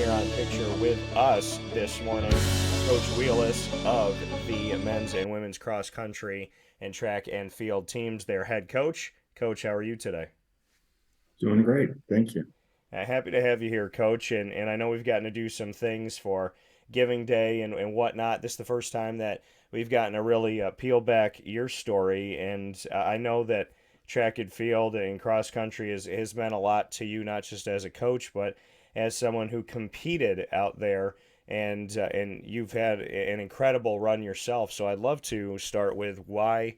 here on Picture with us this morning, Coach Wheeless of the men's and women's cross country and track and field teams, their head coach. Coach, how are you today? Doing great. Thank you. Happy to have you here, Coach. And I know we've gotten to do some things for Giving Day and whatnot. This is the first time that we've gotten to really peel back your story. And I know that track and field and cross country has meant a lot to you, not just as a coach, but as someone who competed out there. And you've had an incredible run yourself. So I'd love to start with why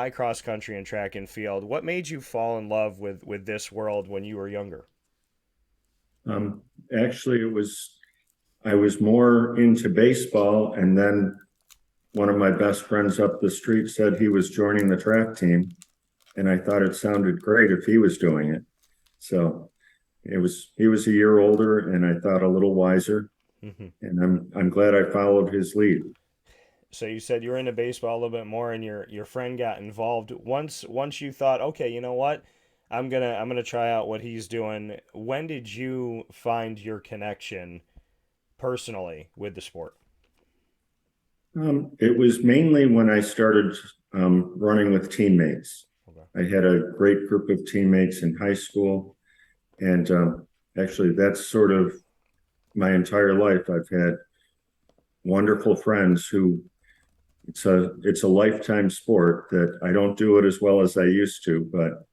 cross country and track and field. What made you fall in love with this world when you were younger? Um, Actually, I was more into baseball, and then one of my best friends up the street said he was joining the track team, and I thought it sounded great if he was doing it. So he was a year older, and I thought a little wiser, Mhm. and I'm glad I followed his lead. So you said you were into baseball a little bit more, and your friend got involved. Once you thought, okay, you know what, I'm gonna try out what he's doing. When did you find your connection personally with the sport? It was mainly when I started running with teammates. Okay. I had a great group of teammates in high school, and actually, that's sort of my entire life. I've had wonderful friends who it's a lifetime sport that I don't do it as well as I used to, but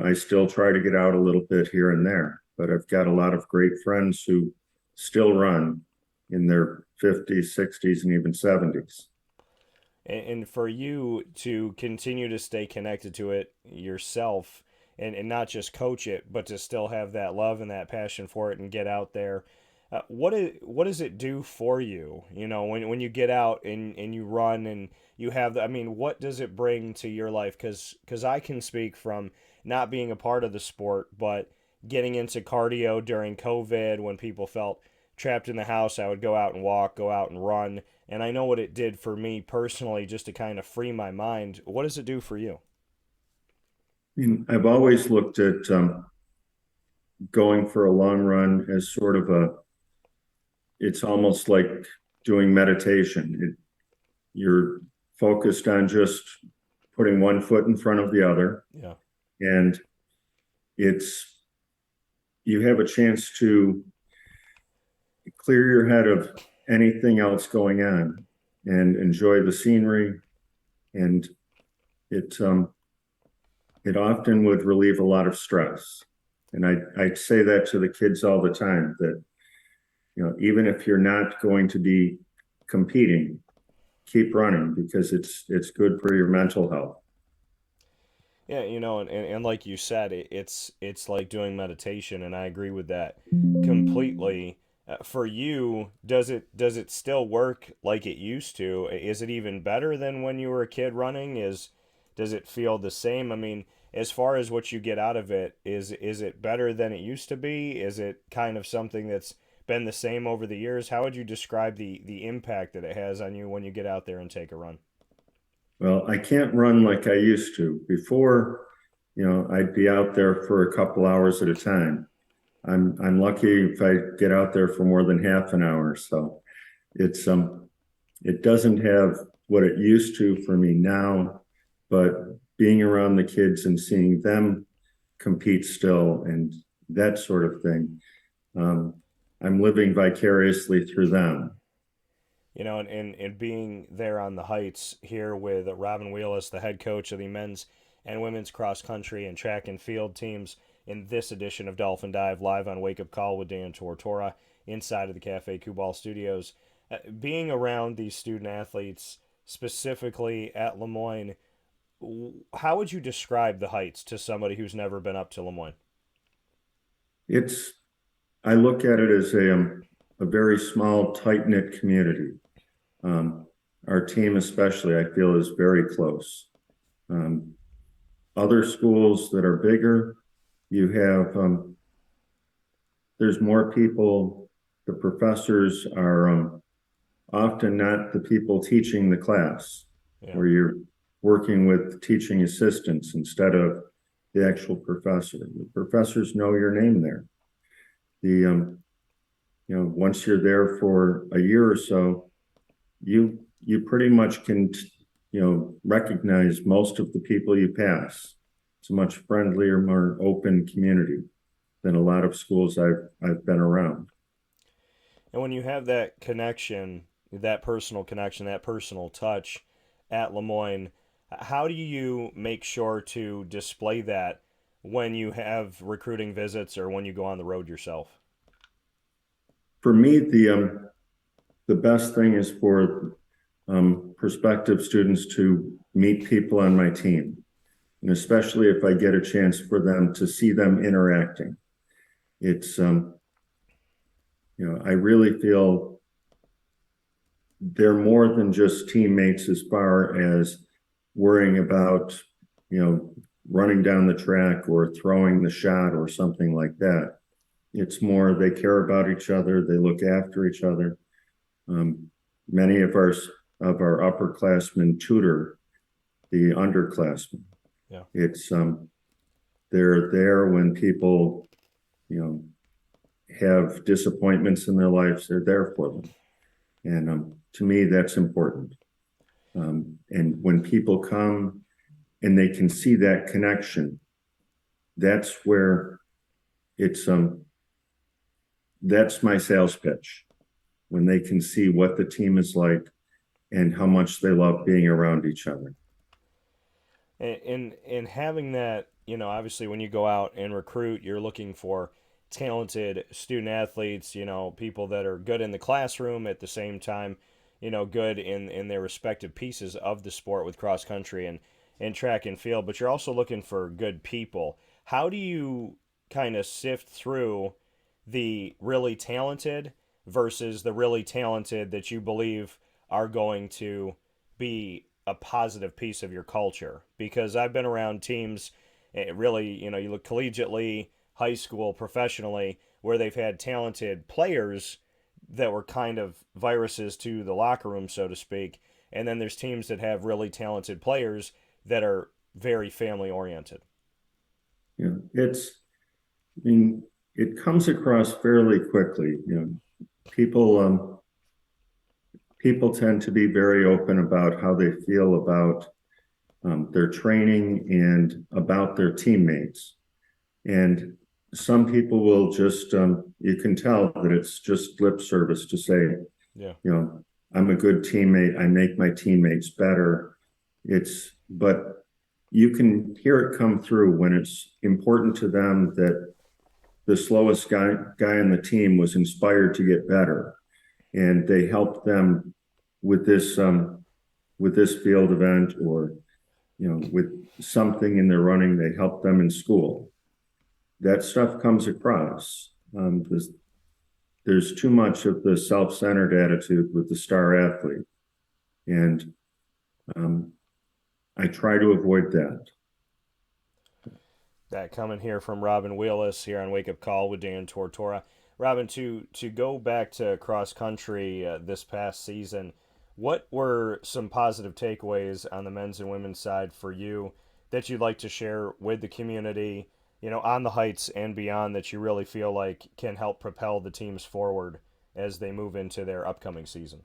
I still try to get out a little bit here and there. But I've got a lot of great friends who still run in their 50s, 60s, and even 70s. And for you to continue to stay connected to it yourself and not just coach it, but to still have that love and that passion for it and get out there. What does it do for you? You know, when you get out and you run and you have I mean, what does it bring to your life? Because I can speak from not being a part of the sport, but getting into cardio during COVID when people felt trapped in the house. I would go out and walk, go out and run, and I know what it did for me personally just to kind of free my mind. What does it do for you? I mean, I've always looked at going for a long run as sort of it's almost like doing meditation. You're focused on just putting one foot in front of the other, Yeah. and it's you have a chance to clear your head of anything else going on and enjoy the scenery. And it it often would relieve a lot of stress. And I say that to the kids all the time that even if you're not going to be competing, keep running because it's good for your mental health. Yeah, and like you said, it's like doing meditation, and I agree with that completely. For you, does it still work like it used to? Is it even better than when you were a kid running? Does it feel the same? I mean, as far as what you get out of it, is it better than it used to be? Is it kind of something that's been the same over the years? How would you describe the impact that it has on you when you get out there and take a run? Well, I can't run like I used to. Before, I'd be out there for a couple hours at a time. I'm lucky if I get out there for more than half an hour. So it's it doesn't have what it used to for me now, but being around the kids and seeing them compete still and that sort of thing, um, I'm living vicariously through them. And being there on the heights here with Robin Wheeless, the head coach of the men's and women's cross country and track and field teams in this edition of Dolphin Dive live on Wake Up Call with Dan Tortora inside of the Cafe Kubal studios. Being around these student athletes, specifically at LeMoyne, how would you describe the heights to somebody who's never been up to LeMoyne? It's I look at it as a very small, tight knit community. Um, our team, especially, I feel, is very close. Um, Other schools that are bigger, you have there's more people. The professors are often not the people teaching the class, Yeah. where you're working with teaching assistants instead of the actual professor. The professors know your name there. The once you're there for a year or so, you pretty much can, recognize most of the people you pass. It's a much friendlier, more open community than a lot of schools I've been around. And when you have that connection, that personal connection, that personal touch at LeMoyne, how do you make sure to display that when you have recruiting visits or when you go on the road yourself? For me, the best thing is for prospective students to meet people on my team, and especially if I get a chance for them to see them interacting. It's I really feel they're more than just teammates as far as worrying about, running down the track or throwing the shot or something like that. It's more they care about each other, they look after each other. Many of our upperclassmen tutor the underclassmen. Yeah. It's they're there when people, have disappointments in their lives. They're there for them, and to me, that's important. And when people come and they can see that connection, that's where it's that's my sales pitch. When they can see what the team is like and how much they love being around each other. And having that, obviously when you go out and recruit, you're looking for talented student athletes, people that are good in the classroom at the same time, good in their respective pieces of the sport with cross country and track and field, but you're also looking for good people. How do you kind of sift through the really talented versus the really talented that you believe are going to be a positive piece of your culture? Because I've been around teams, really, you look collegiately, high school, professionally, where they've had talented players that were kind of viruses to the locker room, so to speak. And then there's teams that have really talented players that are very family oriented. Yeah, I mean, it comes across fairly quickly. People people tend to be very open about how they feel about their training and about their teammates. And some people will just, you can tell that it's just lip service to say, Yeah. I'm a good teammate. I make my teammates better. But you can hear it come through when it's important to them that the slowest guy on the team was inspired to get better. And they helped them with this field event or, with something in their running, they helped them in school. That stuff comes across. There's too much of the self-centered attitude with the star athlete. And I try to avoid that. That coming here from Robin Wheeless here on Wake Up Call with Dan Tortora. Robin, to go back to cross country this past season, what were some positive takeaways on the men's and women's side for you that you'd like to share with the community, on the heights and beyond, that you really feel like can help propel the teams forward as they move into their upcoming season?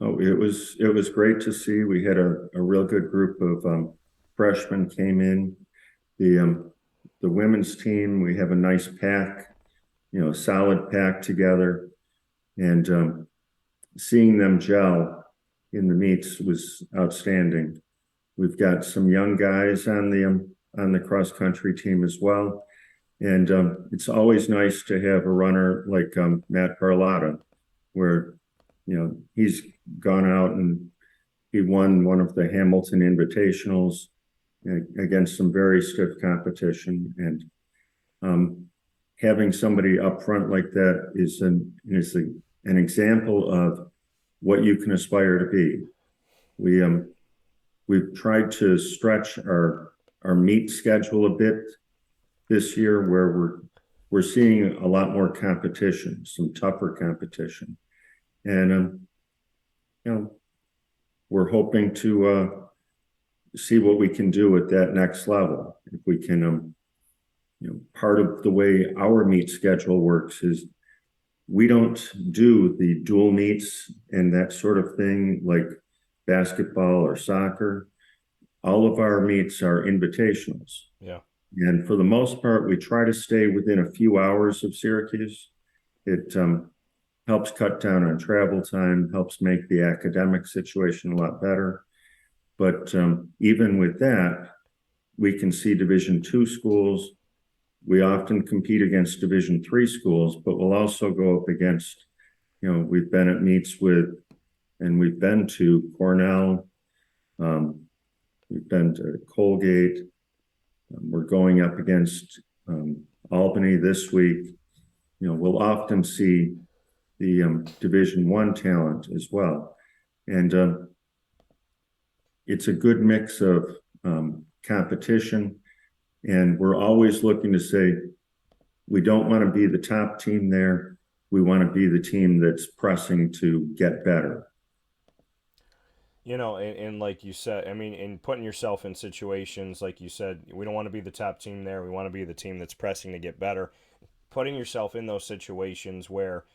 Oh, it was great to see. We had a real good group of freshmen came in. The women's team, we have a nice pack, solid pack together, and seeing them gel in the meets was outstanding. We've got some young guys on the cross country team as well, and it's always nice to have a runner like Matt Carlotta, where he's gone out and he won one of the Hamilton Invitationals against some very stiff competition, and having somebody up front like that is an example of what you can aspire to be. We've tried to stretch our meet schedule a bit this year, where we're seeing a lot more competition, some tougher competition, and we're hoping to see what we can do at that next level. If we can, part of the way our meet schedule works is we don't do the dual meets and that sort of thing like basketball or soccer. All of our meets are invitationals. Yeah. And for the most part, we try to stay within a few hours of Syracuse. It helps cut down on travel time, helps make the academic situation a lot better. But even with that, we can see Division II schools. We often compete against Division III schools, but we'll also go up against, we've been at meets with, and we've been to Cornell, we've been to Colgate, we're going up against Albany this week. We'll often see the Division I talent as well. And it's a good mix of competition. And we're always looking to say, we don't want to be the top team there. We want to be the team that's pressing to get better. And like you said, I mean, in putting yourself in situations, like you said, we don't want to be the top team there. We want to be the team that's pressing to get better. Putting yourself in those situations where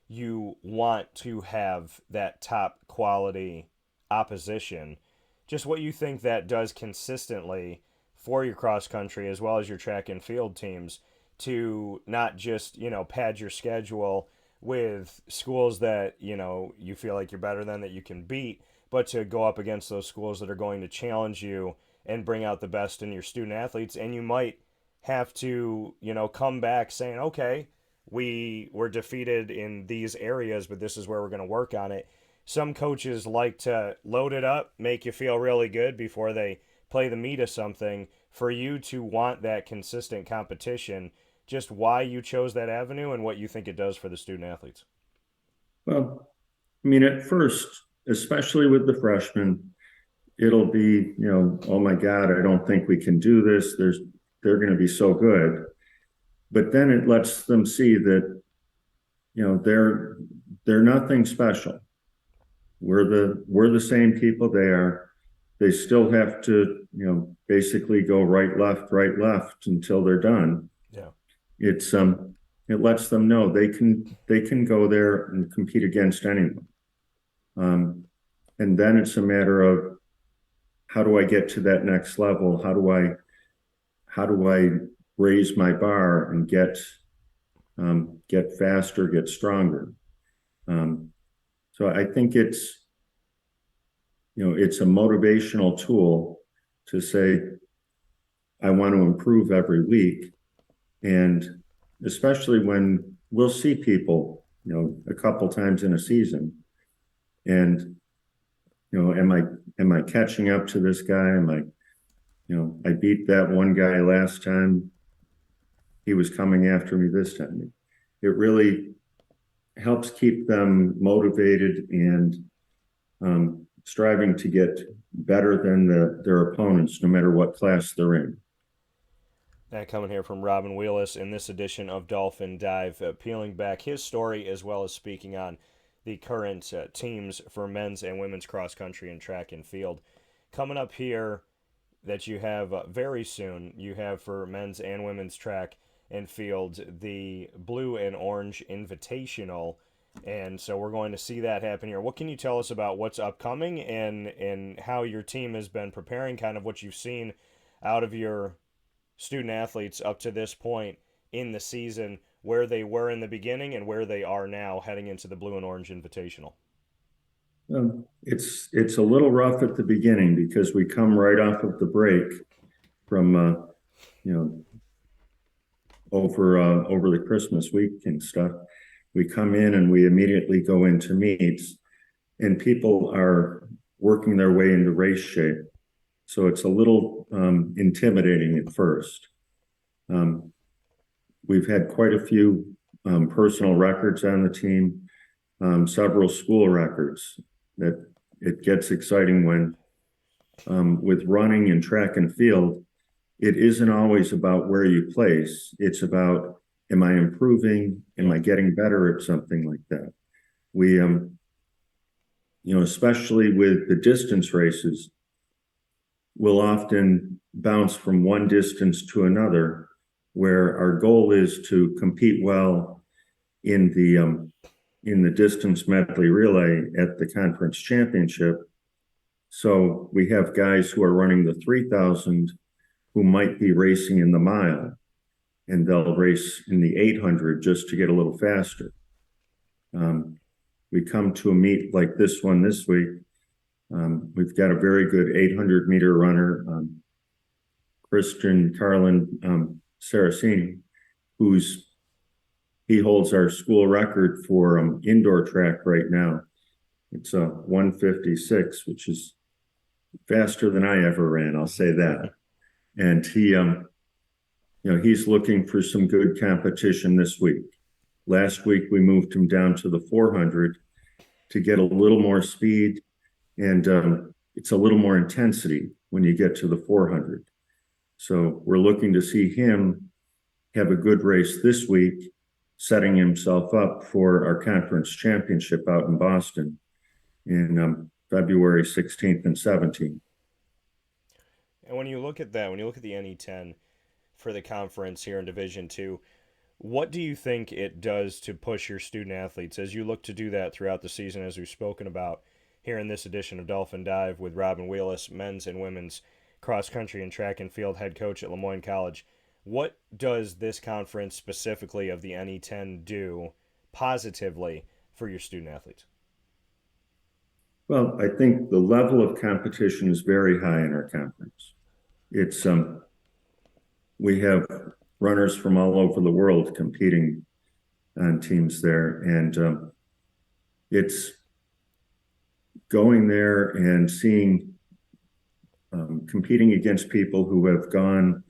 you want to have that top quality opposition, just what you think that does consistently for your cross country as well as your track and field teams to not just, pad your schedule with schools that, you feel like you're better than, that you can beat, but to go up against those schools that are going to challenge you and bring out the best in your student athletes. And you might have to, come back saying, okay, we were defeated in these areas, but this is where we're going to work on it. Some coaches like to load it up, make you feel really good before they play the meat of something. For you to want that consistent competition, just why you chose that avenue and what you think it does for the student athletes. Well, I mean, at first, especially with the freshmen, it'll be, oh my God, I don't think we can do this. They're going to be so good. But then it lets them see that, they're nothing special. We're the same people they are. They still have to, basically go right, left until they're done. Yeah. It lets them know they can go there and compete against anyone. And then it's a matter of, how do I get to that next level? How do I raise my bar and get faster, get stronger? So I think it's a motivational tool to say, I want to improve every week. And especially when we'll see people, a couple times in a season, and, am I catching up to this guy? I beat that one guy last time. He was coming after me this time. It really helps keep them motivated and striving to get better than their opponents, no matter what class they're in. That coming here from Robin Wheeless in this edition of Dolphin Dive, peeling back his story as well as speaking on the current teams for men's and women's cross country and track and field. Coming up here that you have very soon, you have for men's and women's track and field the Blue and Orange Invitational. And so we're going to see that happen here. What can you tell us about what's upcoming and how your team has been preparing, kind of what you've seen out of your student athletes up to this point in the season, where they were in the beginning and where they are now heading into the Blue and Orange Invitational? It's a little rough at the beginning because we come right off of the break from over the Christmas week and stuff. We come in and we immediately go into meets, and people are working their way into race shape. So it's a little intimidating at first. We've had quite a few personal records on the team, several school records. That it gets exciting when with running and track and field, it isn't always about where you place. It's about, am I improving? Am I getting better at something like that? We, especially with the distance races, we'll often bounce from one distance to another, where our goal is to compete well in the distance medley relay at the conference championship. So we have guys who are running the 3,000 who might be racing in the mile, and they'll race in the 800 just to get a little faster. We come to a meet like this one this week. We've got a very good 800-meter runner, Christian Carlin Saraceni, he holds our school record for indoor track right now. It's a 156, which is faster than I ever ran, I'll say that. And he's looking for some good competition this week. Last week, we moved him down to the 400 to get a little more speed, and it's a little more intensity when you get to the 400. So we're looking to see him have a good race this week, setting himself up for our conference championship out in Boston in February 16th and 17th. And when you look at that, when you look at the NE10 for the conference here in Division II, what do you think it does to push your student athletes as you look to do that throughout the season, as we've spoken about here in this edition of Dolphin Dive with Robin Wheeless, men's and women's cross country and track and field head coach at LeMoyne College? What does this conference specifically of the NE10 do positively for your student athletes? Well, I think the level of competition is very high in our conference. It's we have runners from all over the world competing on teams there, and it's going there and seeing competing against people who have gone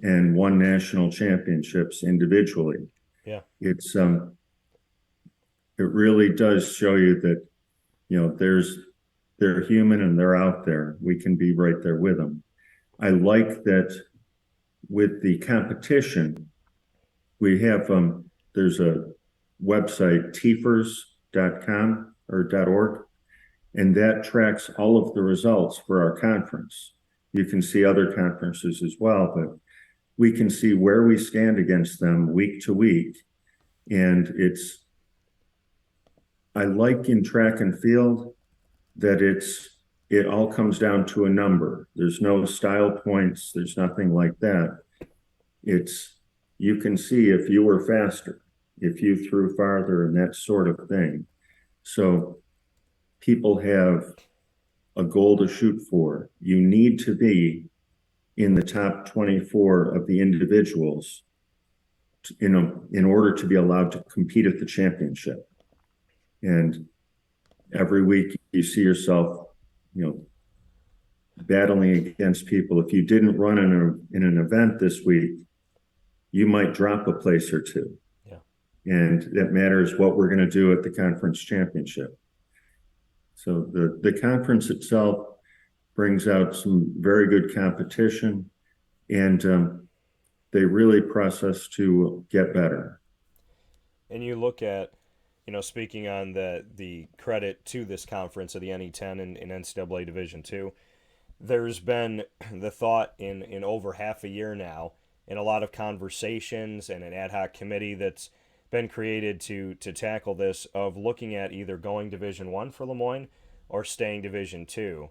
and won national championships individually. Yeah, it's it really does show you that they're human and they're out there. We can be right there with them. I like that with the competition, we have there's a website, tfers.com or .org, and that tracks all of the results for our conference. You can see other conferences as well, but we can see where we stand against them week to week. And I like in track and field that it all comes down to a number. There's no style points. There's nothing like that. You can see if you were faster, if you threw farther, and that sort of thing. So people have a goal to shoot for. You need to be in the top 24 of the individuals in order to be allowed to compete at the championship. And every week you see yourself, battling against people. If you didn't run in an event this week, you might drop a place or two. Yeah. And that matters what we're going to do at the conference championship. So the conference itself brings out some very good competition, and they really press us to get better. And you look at, speaking on the credit to this conference of the NE10 in NCAA Division II, there's been the thought in over half a year now, in a lot of conversations and an ad hoc committee that's been created to tackle this, of looking at either going Division I for LeMoyne or staying Division II.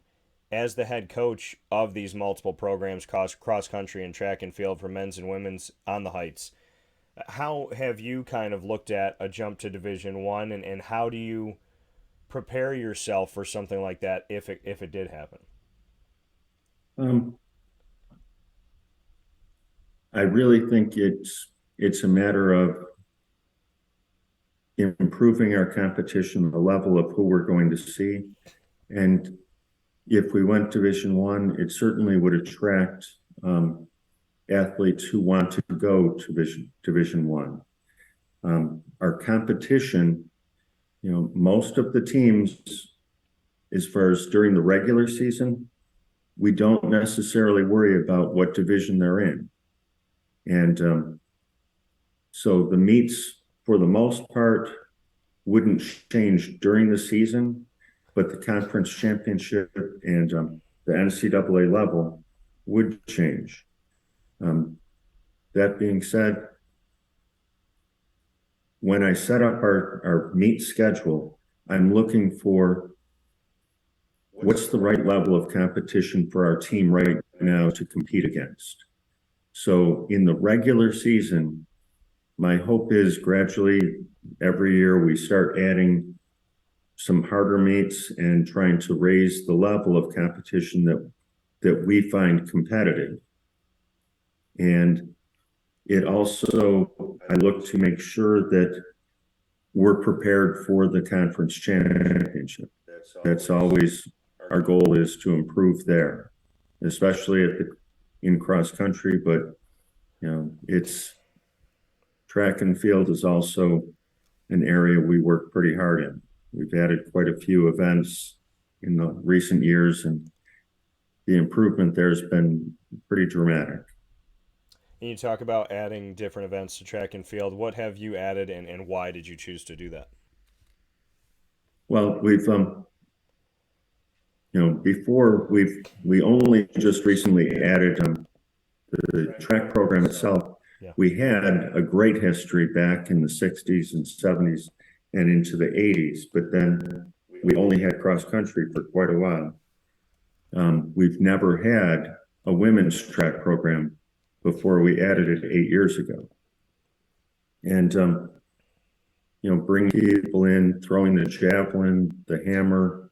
As the head coach of these multiple programs, cross country and track and field for men's and women's on the Heights, how have you kind of looked at a jump to Division I, and how do you prepare yourself for something like that if it did happen? I really think it's a matter of improving our competition, the level of who we're going to see. And if we went Division I, it certainly would attract athletes who want to go to Division I. Our competition, most of the teams, as far as during the regular season, we don't necessarily worry about what division they're in. And so the meets, for the most part, wouldn't change during the season, but the conference championship and the NCAA level would change. That being said, when I set up our meet schedule, I'm looking for what's the right level of competition for our team right now to compete against. So in the regular season, my hope is gradually every year we start adding some harder meets and trying to raise the level of competition that we find competitive. And it also, I look to make sure that we're prepared for the conference championship. That's always our goal, is to improve there, especially in cross country. But it's track and field is also an area we work pretty hard in. We've added quite a few events in the recent years, and the improvement there's been pretty dramatic. And you talk about adding different events to track and field. What have you added, and why did you choose to do that? Well, we've before we only just recently added the track program itself. Yeah. We had a great history back in the 60s and 70s and into the 80s, but then we only had cross country for quite a while. We've never had a women's track program before we added it 8 years ago. And bringing people in, throwing the javelin, the hammer,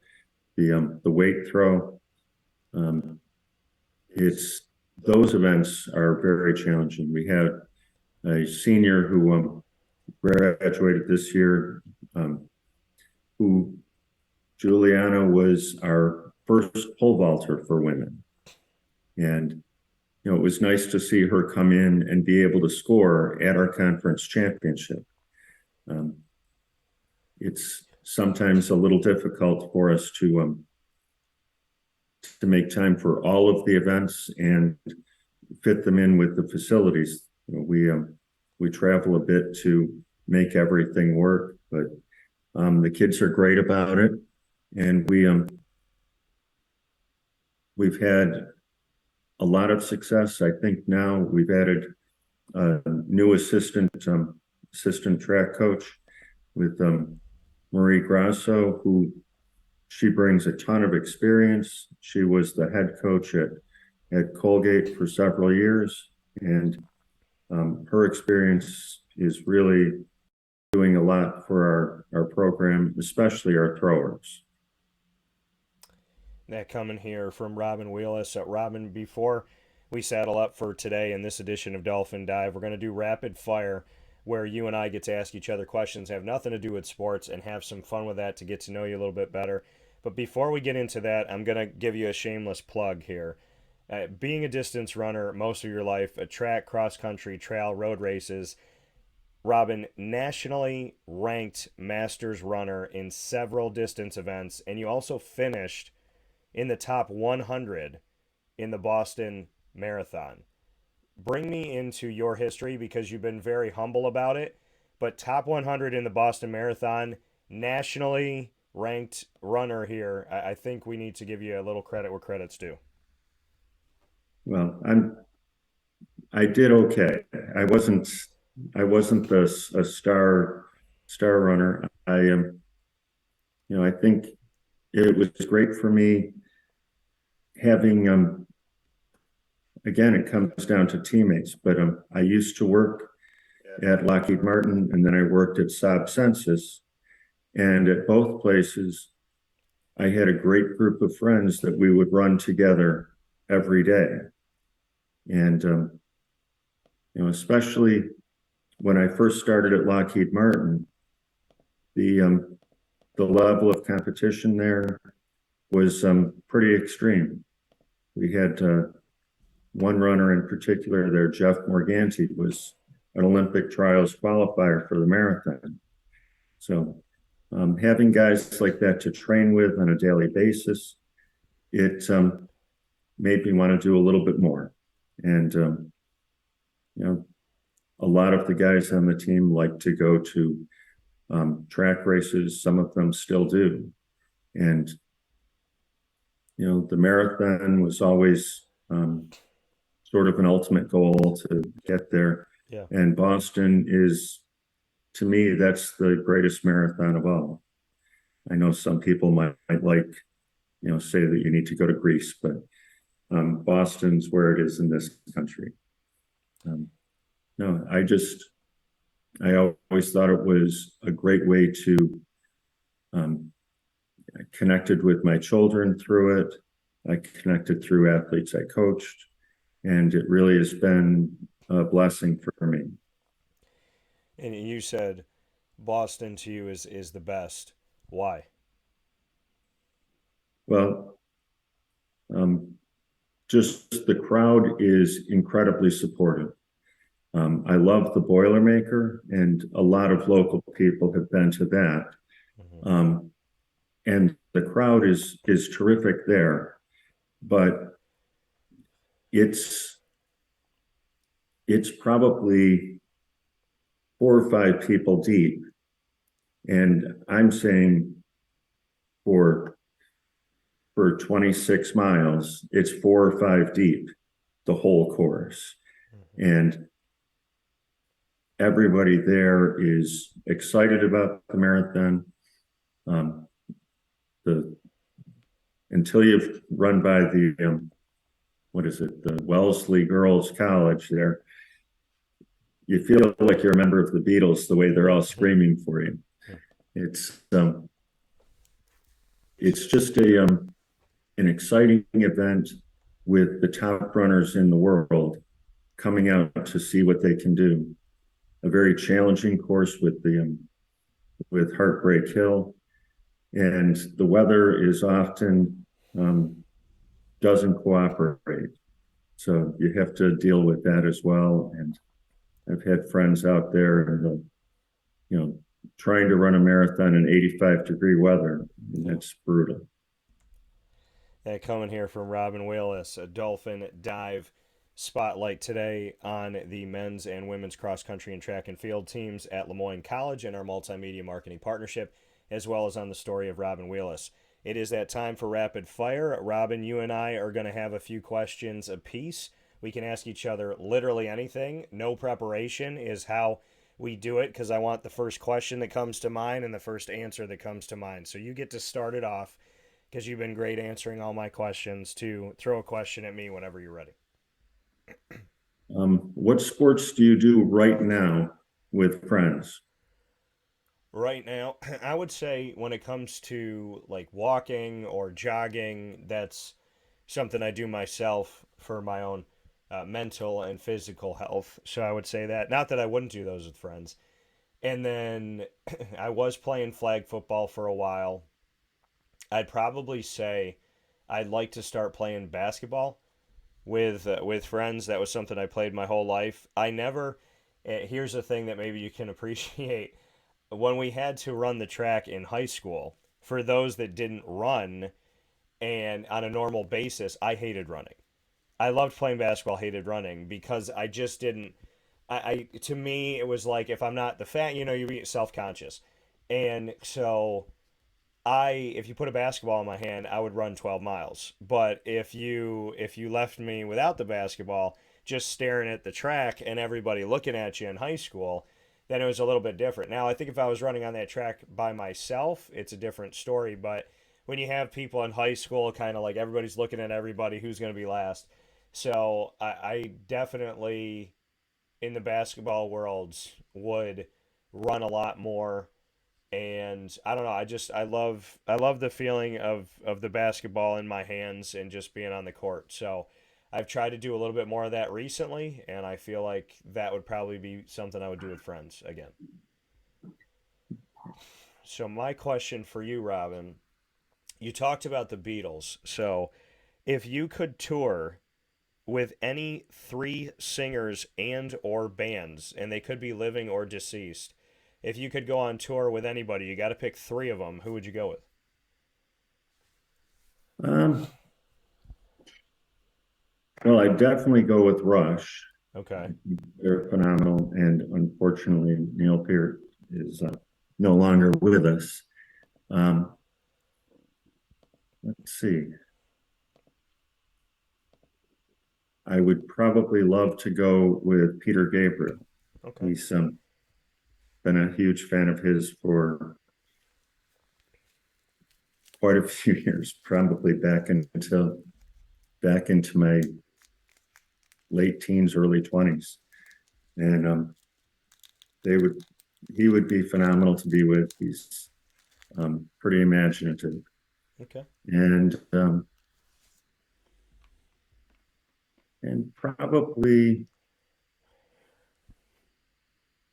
the weight throw. Those events are very challenging. We had a senior who graduated this year, who Juliana was our first pole vaulter for women. And it was nice to see her come in and be able to score at our conference championship. It's sometimes a little difficult for us to make time for all of the events and fit them in with the facilities. We travel a bit to make everything work, but the kids are great about it, and we've had a lot of success. I think now we've added a new assistant track coach with Marie Grasso, who she brings a ton of experience. She was the head coach at Colgate for several years, and her experience is really doing a lot for our program, especially our throwers. That coming here from Robin Wheeless. Robin, before we saddle up for today in this edition of Dolphin Dive, we're going to do rapid fire, where you and I get to ask each other questions, have nothing to do with sports, and have some fun with that to get to know you a little bit better. But before we get into that, I'm going to give you a shameless plug here. Being a distance runner most of your life, a track, cross-country, trail, road races, Robin, nationally ranked Masters runner in several distance events, and you also finished in the top 100 in the Boston Marathon. Bring me into your history, because you've been very humble about it, but top 100 in the Boston Marathon, nationally ranked runner here. I think we need to give you a little credit where credit's due. Well, I did okay. I wasn't a star runner. I think it was great for me having again, it comes down to teammates, but I used to work at Lockheed Martin, and then I worked at Saab Census, and at both places I had a great group of friends that we would run together every day. And especially when I first started at Lockheed Martin, the level of competition there was pretty extreme. We had one runner in particular there, Jeff Morganti, was an Olympic trials qualifier for the marathon. So having guys like that to train with on a daily basis, it made me want to do a little bit more. And a lot of the guys on the team like to go to track races. Some of them still do. And the marathon was always sort of an ultimate goal to get there. Yeah. And Boston is to me, that's the greatest marathon of all. I know some people might like, say that you need to go to Greece, but Boston's where it is in this country. No, I always thought it was a great way to I connected with my children through it. I connected through athletes I coached, and it really has been a blessing for me. And you said Boston to you is the best. Why? Well, um, just the crowd is incredibly supportive. I love the Boilermaker, and a lot of local people have been to that. Mm-hmm. And the crowd is terrific there, but it's probably 4 or 5 people deep, and I'm saying for 26 miles, it's 4 or 5 deep, the whole course, Mm-hmm. and everybody there is excited about the marathon. Um, the until you've run by the what is it, the Wellesley Girls College there, you feel like you're a member of the Beatles the way they're all screaming for you. It's just an exciting event with the top runners in the world coming out to see what they can do. A very challenging course with Heartbreak Hill, and the weather is often doesn't cooperate, so you have to deal with that as well. And I've had friends out there, and trying to run a marathon in 85-degree weather, and that's brutal. Coming here from Robin Wheeless, a Dolphin dive spotlight today on the men's and women's cross country and track and field teams at LeMoyne College and our multimedia marketing partnership, as well as on the story of Robin Wheeless. It is that time for rapid fire. Robin, you and I are going to have a few questions apiece. We can ask each other literally anything. No preparation is how we do it, because I want the first question that comes to mind and the first answer that comes to mind. So you get to start it off, because you've been great answering all my questions, to throw a question at me whenever you're ready. What sports do you do right now with friends? Right now, I would say when it comes to like walking or jogging, that's something I do myself for my own mental and physical health. So I would say that. Not that I wouldn't do those with friends. And then I was playing flag football for a while. I'd probably say I'd like to start playing basketball with friends. That was something I played my whole life. I never. Here's a thing that maybe you can appreciate. When we had to run the track in high school, for those that didn't run and on a normal basis, I hated running. I loved playing basketball, hated running, because I just didn't. I to me it was like, if I'm not the fat, you get self conscious, and so if you put a basketball in my hand, I would run 12 miles. But if you left me without the basketball, just staring at the track and everybody looking at you in high school, then it was a little bit different. Now, I think if I was running on that track by myself, it's a different story. But when you have people in high school, kind of like everybody's looking at everybody, who's going to be last. So I definitely, in the basketball worlds, would run a lot more. And I don't know, I love the feeling of the basketball in my hands and just being on the court. So I've tried to do a little bit more of that recently, and I feel like that would probably be something I would do with friends again. So my question for you, Robin, you talked about the Beatles. So if you could tour with any three singers and or bands, and they could be living or deceased, if you could go on tour with anybody, you got to pick three of them. Who would you go with? Um, well, I definitely go with Rush. Okay. They're phenomenal, and unfortunately, Neil Peart is no longer with us. Um, let's see. I would probably love to go with Peter Gabriel. Okay. He's been a huge fan of his for quite a few years, probably back into my late teens, early 20s. And they would he would be phenomenal to be with. He's pretty imaginative. Okay. And probably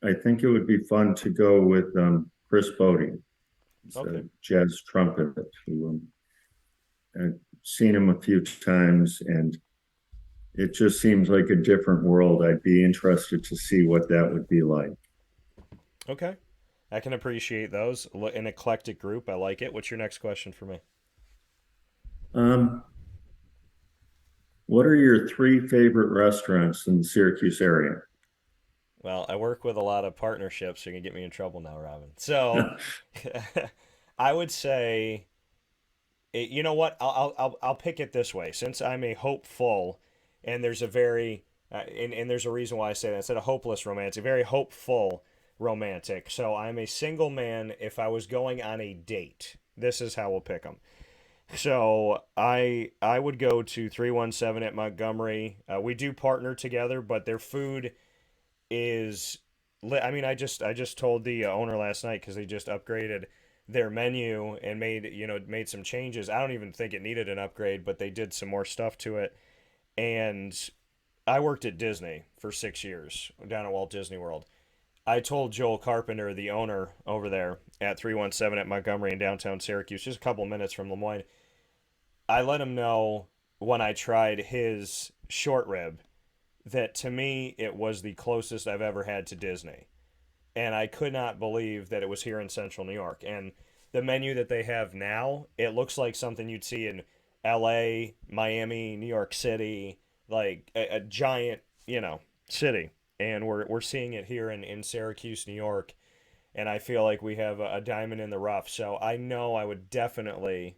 I think it would be fun to go with Chris Bodie. He's Okay. a jazz trumpet who I've seen him a few times, and it just seems like a different world. I'd be interested to see what that would be like. Okay. I can appreciate those. An eclectic group. I like it. What's your next question for me? Um, what are your three favorite restaurants in the Syracuse area? Well, I work with a lot of partnerships. So you're gonna get me in trouble now, Robin. So, I would say, you know what? I'll pick it this way. Since I'm a hopeful, and there's a very, and there's a reason why I say that instead of hopeless romantic, very hopeful romantic. So I'm a single man. If I was going on a date, this is how we'll pick them. So I would go to 317 at Montgomery. We do partner together, but their food is I mean, I just told the owner last night because they just upgraded their menu and made some changes. I don't even think it needed an upgrade, but they did some more stuff to it. And I worked at Disney for 6 years down at Walt Disney World. I told Joel Carpenter, the owner over there at 317 at Montgomery in downtown Syracuse, just a couple minutes from LeMoyne, I let him know when I tried his short rib that to me it was the closest I've ever had to Disney. And I could not believe that it was here in central New York. And the menu that they have now, it looks like something you'd see in LA, Miami, New York City, like a giant, city. And we're seeing it here in Syracuse, New York. And I feel like we have a diamond in the rough. So I know I would definitely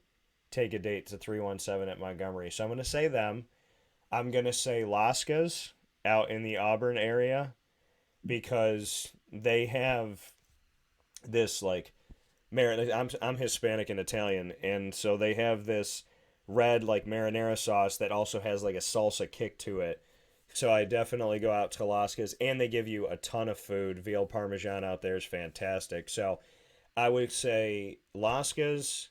take a date to 317 at Montgomery. So I'm going to say them. I'm going to say Lasca's out in the Auburn area because they have this like I'm Hispanic and Italian, and so they have this red like marinara sauce that also has like a salsa kick to it. So I definitely go out to Lasca's, and they give you a ton of food. Veal Parmesan out there is fantastic. So I would say Lasca's,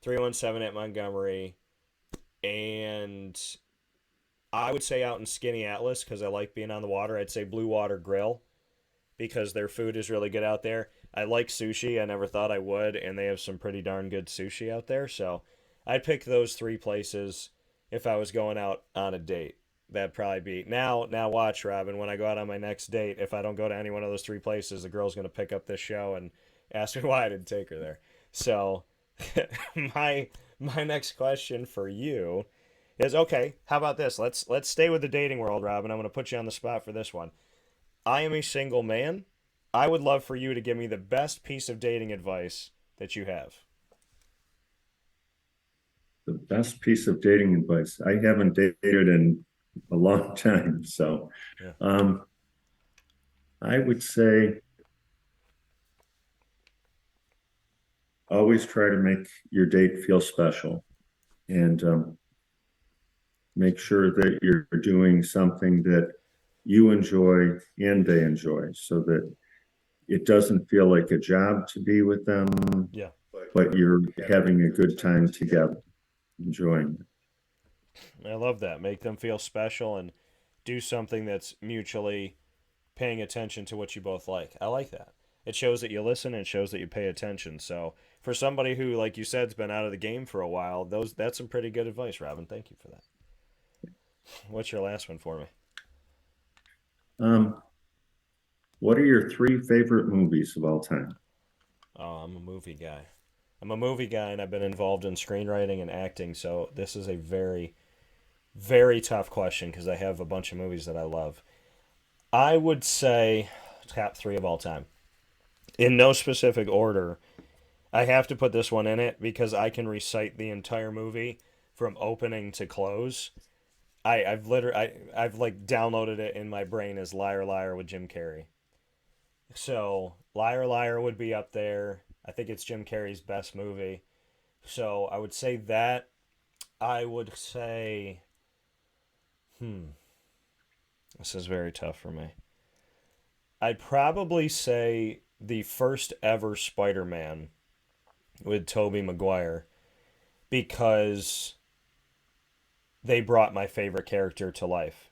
317 at Montgomery, and I would say out in Skinny Atlas because I like being on the water. I'd say Blue Water Grill because their food is really good out there. I like sushi. I never thought I would, and they have some pretty darn good sushi out there. So I'd pick those three places if I was going out on a date. That'd probably be now. Watch, Robin. When I go out on my next date, if I don't go to any one of those three places, the girl's gonna pick up this show and ask me why I didn't take her there. So my my next question for you is okay. How about this? Let's stay with the dating world, Robin. I'm gonna put you on the spot for this one. I am a single man. I would love for you to give me the best piece of dating advice that you have. The best piece of dating advice. I haven't dated in a long time, so Yeah. um, I would say always try to make your date feel special, and make sure that you're doing something that you enjoy and they enjoy, so that it doesn't feel like a job to be with them, Yeah. but you're having a good time together, enjoying it. I love that. Make them feel special and do something that's mutually paying attention to what you both like. I like that. It shows that you listen and it shows that you pay attention. So for somebody who, like you said, has been out of the game for a while, that's some pretty good advice, Robin. Thank you for that. What's your last one for me? Um, what are your three favorite movies of all time? Oh, I'm a movie guy. I'm a movie guy, and I've been involved in screenwriting and acting. So this is a very, very tough question because I have a bunch of movies that I love. I would say top three of all time. In no specific order, I have to put this one in it because I can recite the entire movie from opening to close. I've like downloaded it in my brain as Liar Liar with Jim Carrey. So Liar Liar would be up there. I think it's Jim Carrey's best movie. So I would say that. I would say, this is very tough for me. I'd probably say the first ever Spider-Man with Tobey Maguire because they brought my favorite character to life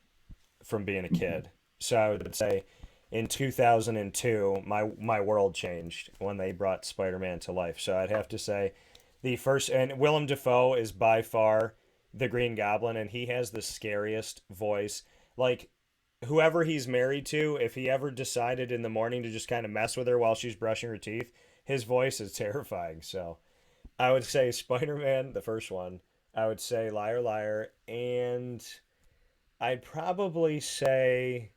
from being a kid. So I would say in 2002, my world changed when they brought Spider-Man to life. So I'd have to say the first, and Willem Dafoe is by far the Green Goblin, and he has the scariest voice. Like, whoever he's married to, if he ever decided in the morning to just kind of mess with her while she's brushing her teeth, his voice is terrifying. So I would say Spider Man, the first one. I would say Liar Liar, and I'd probably say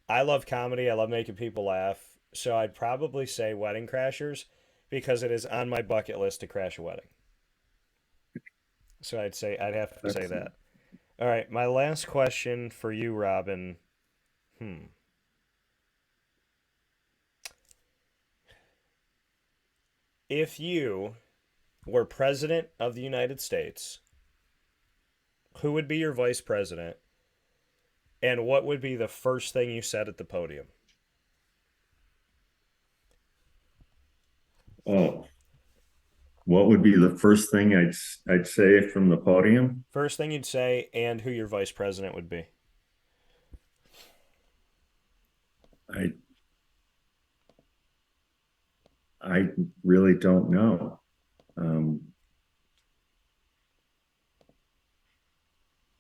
I love comedy. I love making people laugh. So I'd probably say Wedding Crashers because it is on my bucket list to crash a wedding. So I'd have to say Excellent. that. All right, my last question for you, Robin. Hmm. If you were president of the United States, who would be your vice president, and what would be the first thing you said at the podium? Oh, what would be the first thing I'd say from the podium? First thing you'd say, and who your vice president would be. I I really don't know. Um,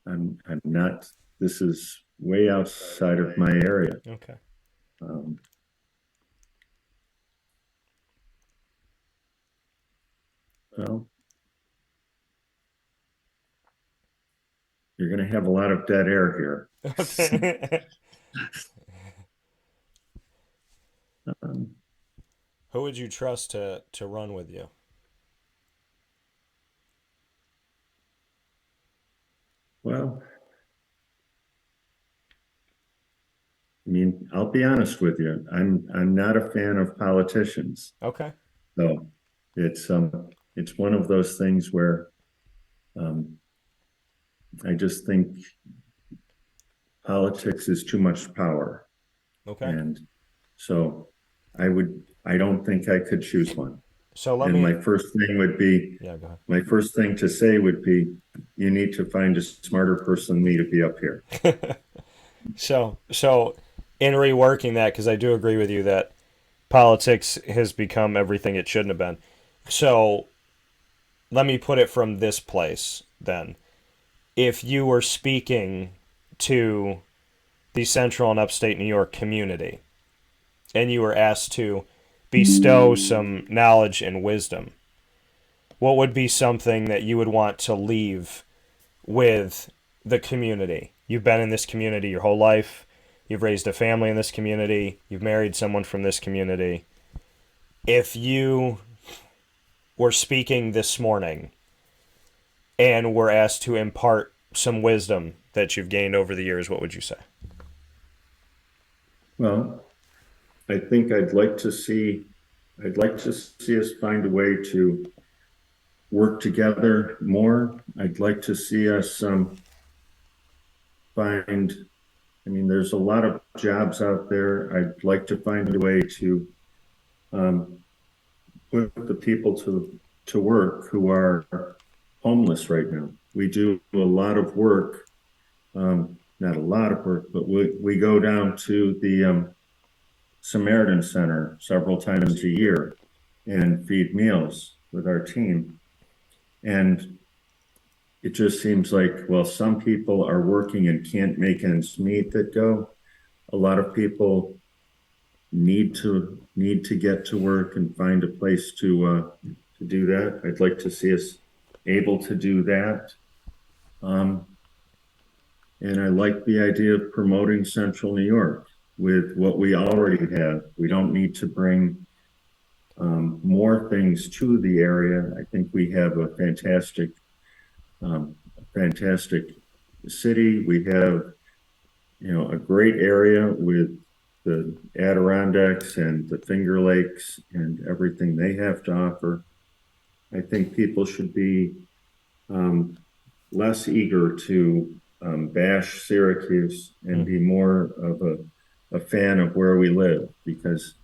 I'm not. This is way outside of my area. Okay. Um, well, you're going to have a lot of dead air here. Okay. um, Who would you trust to run with you? well, I mean, I'll be honest with you. I'm not a fan of politicians. Okay. So it's one of those things where um, I just think politics is too much power. Okay. And so I don't think I could choose one. So let And me. my Yeah, go first thing to say would be, you need to find a smarter person than me to be up here. ahead. So in reworking that, because I do agree with you that politics has become everything it shouldn't have been. So let me put it from this place then. If you were speaking to the central and upstate New York community and you were asked to bestow some knowledge and wisdom, what would be something that you would want to leave with the community? You've been in this community your whole life. You've raised a family in this community. You've married someone from this community. If you were speaking this morning and were asked to impart some wisdom that you've gained over the years, what would you say? Well, I think I'd like to see us find a way to work together more. I'd like to see us find, I mean, there's a lot of jobs out there. I'd like to find a way to um, put the people to work who are homeless right now. We do a lot of work, not a lot of work, but we go down to the Samaritan Center several times a year and feed meals with our team. And it just seems like, well, some people are working and can't make ends meet that go. A lot of people need to get to work and find a place to do that. I'd like to see us able to do that. Um, and I like the idea of promoting Central New York with what we already have. We don't need to bring more things to the area. I think we have a fantastic city. We have, you know, a great area with the Adirondacks and the Finger Lakes and everything they have to offer. I think people should be less eager to bash Syracuse and be more of a fan of where we live, because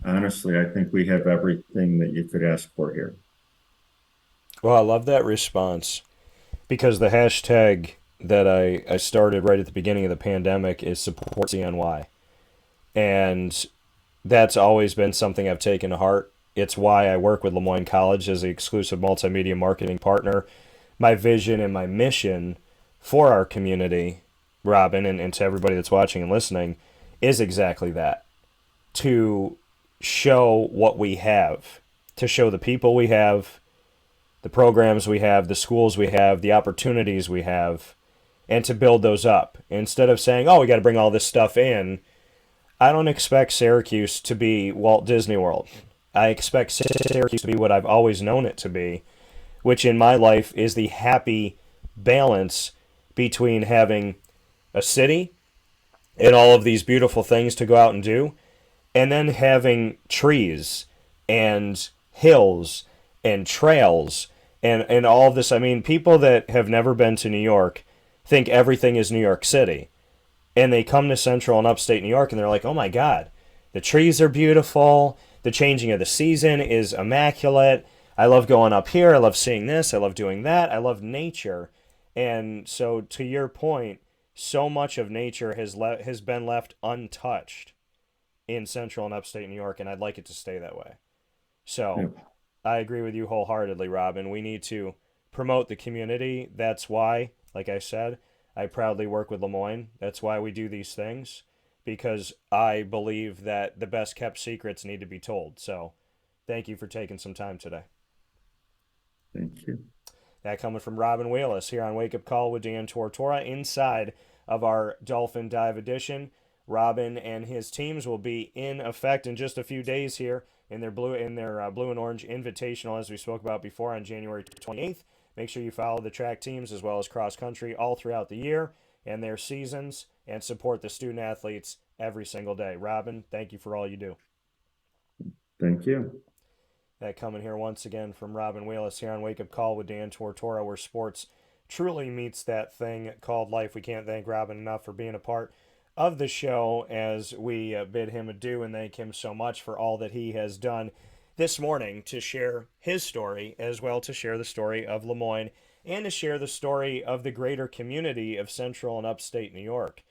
honestly, I think we have everything that you could ask for here. Well, I love that response, because the hashtag that I started right at the beginning of the pandemic is support CNY. And that's always been something I've taken to heart. It's why I work with LeMoyne College as the exclusive multimedia marketing partner. My vision and my mission for our community, Robin, and to everybody that's watching and listening, is exactly that. To show what we have, to show the people we have, the programs we have, the schools we have, the opportunities we have, and to build those up. Instead of saying, oh, we got to bring all this stuff in, I don't expect Syracuse to be Walt Disney World. I expect Syracuse to be what I've always known it to be, which in my life is the happy balance between having a city and all of these beautiful things to go out and do, and then having trees and hills and trails and all of this. I mean, people that have never been to New York think everything is New York City. And they come to Central and Upstate New York and they're like, oh my God, the trees are beautiful. The changing of the season is immaculate. I love going up here. I love seeing this. I love doing that. I love nature. And so to your point, so much of nature has been left untouched in Central and Upstate New York, and I'd like it to stay that way. So I agree with you wholeheartedly, Robin. We need to promote the community. That's why, like I said, I proudly work with LeMoyne. That's why we do these things, because I believe that the best kept secrets need to be told. So thank you for taking some time today. Thank you. That coming from Robin Wheeless here on Wake Up Call with Dan Tortora inside of our Dolphin Dive edition. Robin and his teams will be in effect in just a few days here in their blue and orange invitational, as we spoke about before, on January 28th. Make sure you follow the track teams as well as cross country all throughout the year and their seasons, and support the student athletes every single day. Robin, thank you for all you do. Thank you. That coming here once again from Robin Wheeless here on Wake Up Call with Dan Tortora, where sports truly meets that thing called life. We can't thank Robin enough for being a part of the show, as we bid him adieu and thank him so much for all that he has done this morning to share his story, as well to share the story of LeMoyne and to share the story of the greater community of Central and Upstate New York.